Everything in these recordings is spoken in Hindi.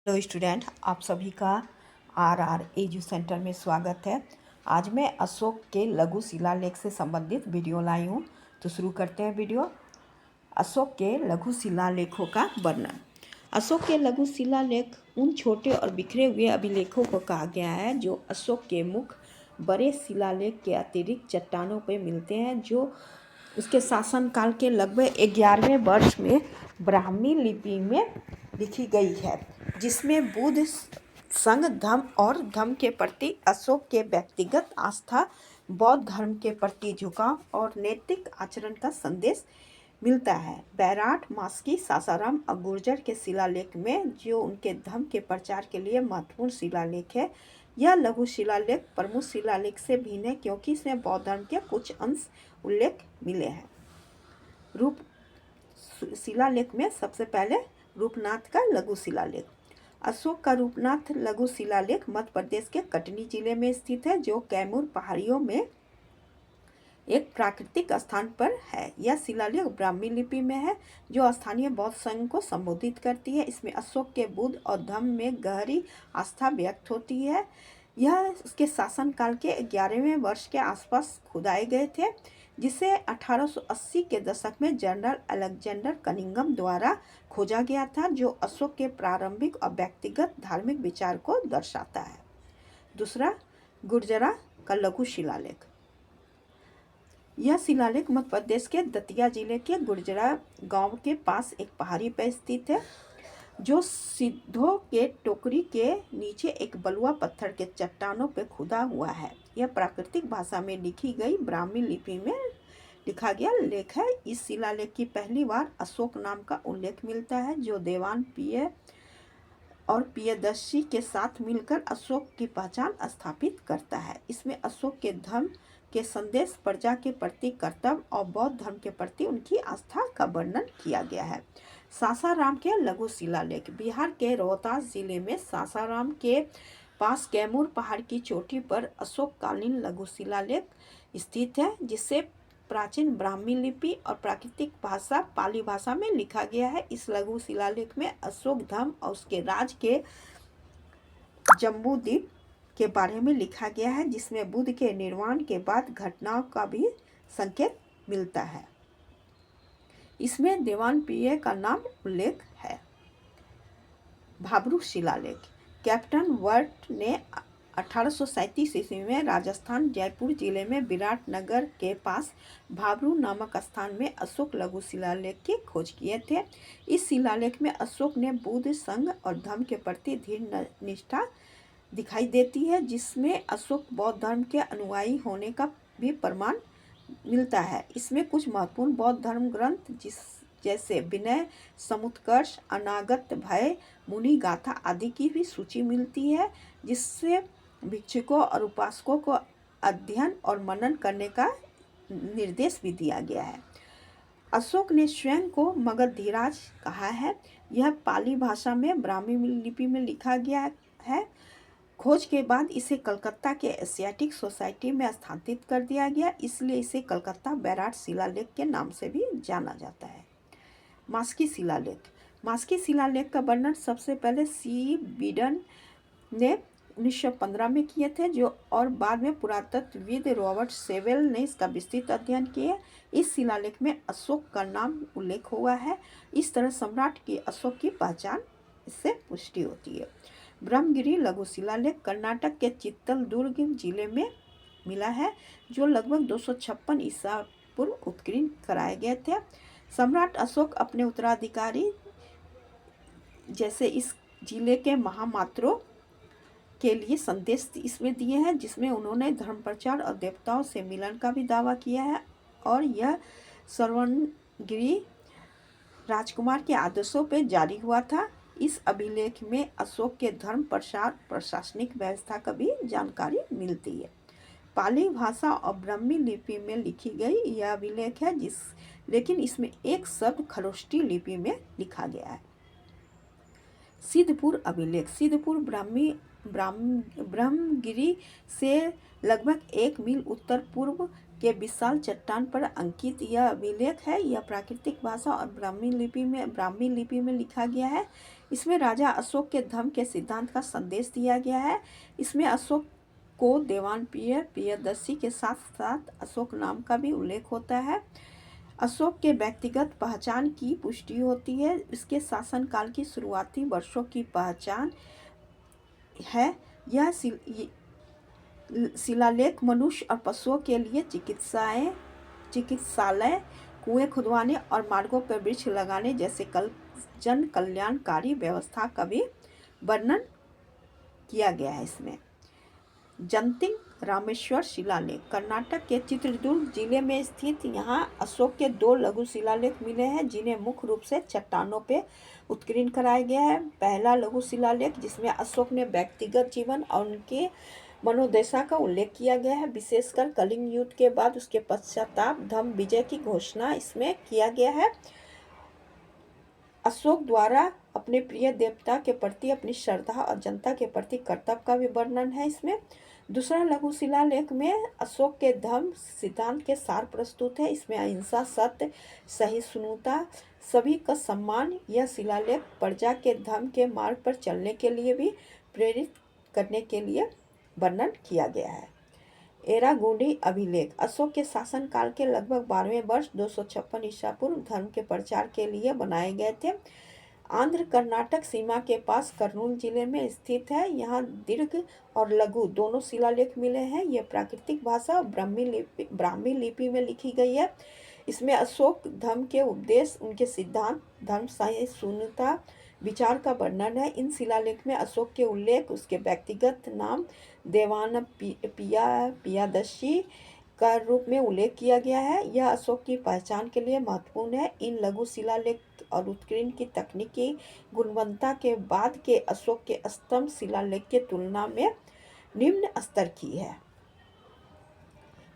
हेलो स्टूडेंट, आप सभी का आर एजू सेंटर में स्वागत है। आज मैं अशोक के लघु शिलालेख से संबंधित वीडियो लाई हूँ। तो शुरू करते हैं वीडियो। अशोक के लघु शिलालेखों का वर्णन। अशोक के लघु शिलालेख उन छोटे और बिखरे हुए अभिलेखों को कहा गया है जो अशोक के मुख्य बड़े शिलालेख के अतिरिक्त चट्टानों पर मिलते हैं, जो उसके शासनकाल के लगभग 11वें वर्ष में ब्राह्मी लिपि में लिखी गई है, जिसमें बुद्ध संघ धर्म और धर्म के प्रति अशोक के व्यक्तिगत आस्था, बौद्ध धर्म के प्रति झुकाव और नैतिक आचरण का संदेश मिलता है। बैराट, मास्की, सासाराम और गुर्जर के शिलालेख में, जो उनके धर्म के प्रचार के लिए महत्वपूर्ण शिलालेख है, यह लघु शिलालेख प्रमुख शिलालेख से भिन्न है क्योंकि इसमें बौद्ध धर्म के कुछ अंश उल्लेख मिले हैं। रूप शिलालेख में सबसे पहले रूपनाथ का लघु शिलालेख। अशोक का रूपनाथ लघु शिलालेख मध्य प्रदेश के कटनी जिले में स्थित है, जो कैमूर पहाड़ियों में एक प्राकृतिक स्थान पर है। यह शिलालेख ब्राह्मी लिपि में है, जो स्थानीय बौद्ध संघ को संबोधित करती है। इसमें अशोक के बुद्ध और धर्म में गहरी आस्था व्यक्त होती है। यह उसके शासनकाल के 11वें वर्ष के आसपास खुदाए गए थे, जिसे 1880 के दशक में जनरल अलेक्जेंडर कनिंघम द्वारा खोजा गया था, जो अशोक के प्रारंभिक और व्यक्तिगत धार्मिक विचार को दर्शाता है। दूसरा, गुर्जरा का लघु शिलालेख। यह शिलालेख मध्य प्रदेश के दतिया जिले के गुर्जरा गांव के पास एक पहाड़ी पर स्थित है, जो सिद्धों के टोकरी के नीचे एक बलुआ पत्थर के चट्टानों पर खुदा हुआ है। यह प्राकृतिक भाषा में लिखी गई ब्राह्मी लिपि में लिखा गया लेख है। इस शिलालेख की पहली बार अशोक नाम का उल्लेख मिलता है, जो देवान पिय और पियदर्शी के साथ मिलकर अशोक की पहचान स्थापित करता है। इसमें अशोक के धर्म के संदेश, प्रजा के प्रति कर्तव्य और बौद्ध धर्म के प्रति उनकी आस्था का वर्णन किया गया है। सासाराम के लघु शिलालेख। बिहार के रोहतास जिले में सासाराम के पास कैमूर पहाड़ की चोटी पर अशोककालीन लघु शिलालेख स्थित है, जिसे प्राचीन ब्राह्मी लिपि और प्राकृतिक भाषा पाली भाषा में लिखा गया है। इस लघु शिलालेख में अशोक धर्म और उसके राज के जम्बूद्वीप के बारे में लिखा गया है, जिसमें बुद्ध के निर्वाण के बाद घटनाओं का भी संकेत मिलता है। इसमें देवान पिय का नाम उल्लेख है। भाब्रू शिलालेख। कैप्टन वर्ट ने 1837 ईस्वी में राजस्थान जयपुर जिले में विराटनगर के पास भाब्रू नामक स्थान में अशोक लघु शिलालेख की खोज किए थे। इस शिलालेख में अशोक ने बुद्ध संघ और धर्म के प्रति दृढ़ निष्ठा दिखाई देती है, जिसमें अशोक बौद्ध धर्म के अनुयायी होने का भी प्रमाण मिलता है। इसमें कुछ महत्वपूर्ण बौद्ध धर्म ग्रंथ जैसे विनय, समुत्कर्ष, अनागत भय, मुनि गाथा आदि की भी सूची मिलती है, जिससे भिक्षुकों और उपासकों को अध्ययन और मनन करने का निर्देश भी दिया गया है। अशोक ने स्वयं को मगधीराज कहा है। यह पाली भाषा में ब्राह्मी लिपि में लिखा गया है। खोज के बाद इसे कलकत्ता के एशियाटिक सोसाइटी में स्थानांतरित कर दिया गया, इसलिए इसे कलकत्ता बैराट शिलालेख के नाम से भी जाना जाता है। मास्की शिलालेख। मास्की शिलालेख का वर्णन सबसे पहले सी बीडन ने 1915 में किए थे, जो और बाद में पुरातत्वविद रॉबर्ट सेवेल ने इसका विस्तृत अध्ययन किया। इस शिलालेख में अशोक का नाम उल्लेख हुआ है। इस तरह सम्राट की अशोक की पहचान इससे पुष्टि होती है। ब्रह्मगिरी लघु शिलालेख कर्नाटक के चित्रदुर्ग जिले में मिला है, जो लगभग 256 ईसा पूर्व उत्कीर्ण कराए गए थे। सम्राट अशोक अपने उत्तराधिकारी जैसे इस जिले के महामात्रों के लिए संदेश इसमें दिए हैं, जिसमें उन्होंने धर्म प्रचार और देवताओं से मिलन का भी दावा किया है, और यह श्रवणगिरी राजकुमार के आदेशों पर जारी हुआ था। इस अभिलेख में अशोक के धर्म प्रसार प्रशासनिक व्यवस्था का भी जानकारी मिलती है। पाली भाषा और ब्राह्मी लिपि में लिखी गई यह अभिलेख है, लेकिन इसमें एक शब्द खरोष्टी लिपि में लिखा गया है। सिद्धपुर अभिलेख। सिद्धपुर ब्रह्मगिरी से लगभग 1 मील उत्तर पूर्व के विशाल चट्टान पर अंकित यह अभिलेख है। यह प्राकृतिक भाषा और ब्राह्मी लिपि में लिखा गया है। इसमें राजा अशोक के धर्म के सिद्धांत का संदेश दिया गया है। इसमें अशोक को देवान प्रियदर्शी के साथ साथ अशोक नाम का भी उल्लेख होता है। अशोक के व्यक्तिगत पहचान की पुष्टि होती है। इसके शासनकाल की शुरुआती वर्षों की पहचान है। यह शिलालेख मनुष्य और पशुओं के लिए चिकित्सालय, कुएं खुदवाने और मार्गों पर वृक्ष लगाने जैसे जन कल्याणकारी व्यवस्था का भी वर्णन किया गया है। इसमें जंतिंग रामेश्वर शिलालेख कर्नाटक के चित्रदुर्ग जिले में स्थित यहाँ अशोक के 2 लघु शिलालेख मिले हैं, जिन्हें मुख्य रूप से चट्टानों पे उत्कीर्ण कराया गया है। पहला लघु शिलालेख जिसमें अशोक ने व्यक्तिगत जीवन और उनके मनोदशा का उल्लेख किया गया है, विशेषकर कलिंग युद्ध के बाद उसके पश्चाताप धर्म विजय की घोषणा इसमें किया गया है। अशोक द्वारा अपने प्रिय देवता के प्रति अपनी श्रद्धा और जनता के प्रति कर्तव्य का भी वर्णन है। इसमें दूसरा लघु शिलालेख में अशोक के धर्म सिद्धांत के सार प्रस्तुत है। इसमें अहिंसा, सत्य, सहिष्णुता, सभी का सम्मान। यह शिलालेख प्रजा के धर्म के मार्ग पर चलने के लिए भी प्रेरित करने के लिए वर्णन किया गया है। एरागुंडी अभिलेख अशोक के शासनकाल के लगभग 12वें वर्ष 256 ईसा पूर्व धर्म के प्रचार के लिए बनाए गए थे। आंध्र कर्नाटक सीमा के पास कर्नूल जिले में स्थित है। यहाँ दीर्घ और लघु दोनों शिलालेख मिले हैं। यह प्राकृतिक भाषा ब्राह्मी लिपि में लिखी गई है। इसमें अशोक धर्म के उपदेश, उनके सिद्धांत, धर्म सहिष्णुता, विचार का वर्णन है। इन शिलालेख में अशोक के उल्लेख, उसके व्यक्तिगत नाम देवान प्रियदर्शी का रूप में उल्लेख किया गया है। यह अशोक की पहचान के लिए महत्वपूर्ण है। इन लघु शिलालेख और उत्कीर्ण की तकनीकी गुणवत्ता के बाद के अशोक के स्तंभ शिलालेख की तुलना में निम्न स्तर की है।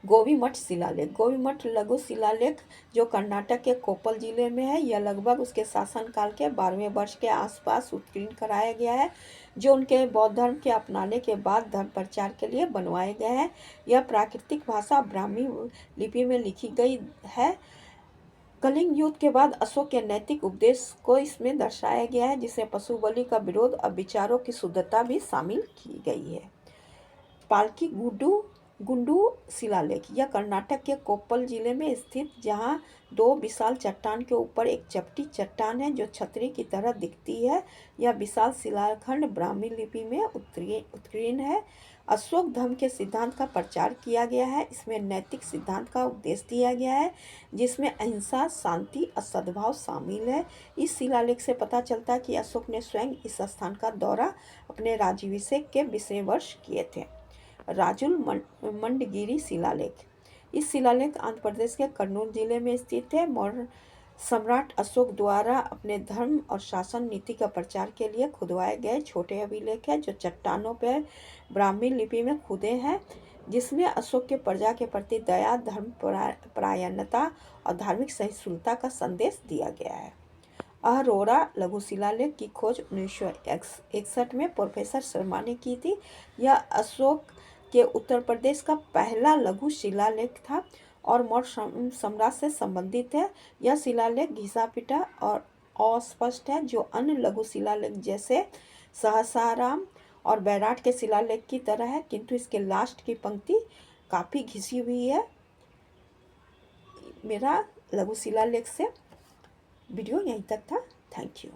गोबीमठ शिलालेख गोबीमठ लघु शिलालेख जो कर्नाटक के कोप्पल जिले में है, यह लगभग उसके शासनकाल के 12वें वर्ष के आसपास उत्कीर्ण कराया गया है, जो उनके बौद्ध धर्म के अपनाने के बाद धर्म प्रचार के लिए बनवाए गए हैं। यह प्राकृतिक भाषा ब्राह्मी लिपि में लिखी गई है। कलिंग युद्ध के बाद अशोक के नैतिक उपदेश को इसमें दर्शाया गया है, जिसमें पशु बलि का विरोध और विचारों की शुद्धता भी शामिल की गई है। पालकी गुंडू शिलालेख यह कर्नाटक के कोप्पल जिले में स्थित, जहां 2 विशाल चट्टान के ऊपर एक चपटी चट्टान है जो छतरी की तरह दिखती है। यह विशाल शिलाखंड ब्राह्मी लिपि में उत्कीर्ण है। अशोक धर्म के सिद्धांत का प्रचार किया गया है। इसमें नैतिक सिद्धांत का उपदेश दिया गया है, जिसमें अहिंसा, शांति और सद्भाव शामिल है। इस शिलालेख से पता चलता है कि अशोक ने स्वयं इस स्थान का दौरा अपने राज्याभिषेक के 20वें वर्ष किए थे। राजुल मंडगिरी शिलालेख इस शिलालेख आंध्र प्रदेश के कर्नूल जिले में स्थित है। मौर्य सम्राट अशोक द्वारा अपने धर्म और शासन नीति का प्रचार के लिए खुदवाए गए छोटे अभिलेख है, जो चट्टानों पर ब्राह्मी लिपि में खुदे हैं, जिसमें अशोक के प्रजा के प्रति दया, धर्म परायणता और धार्मिक सहिष्णुता का संदेश दिया गया है। अरोरा लघु शिलालेख की खोज 1961 में प्रोफेसर शर्मा ने की थी। यह अशोक के उत्तर प्रदेश का पहला लघु शिलालेख था और मौर्य सम्राट से संबंधित है। यह शिलालेख घिसा-पिटा और अस्पष्ट है, जो अन्य लघु शिलालेख जैसे सहसाराम और बैराट के शिलालेख की तरह है, किंतु इसके लास्ट की पंक्ति काफ़ी घिसी हुई है। मेरा लघु शिलालेख से वीडियो यहीं तक था। Thank you.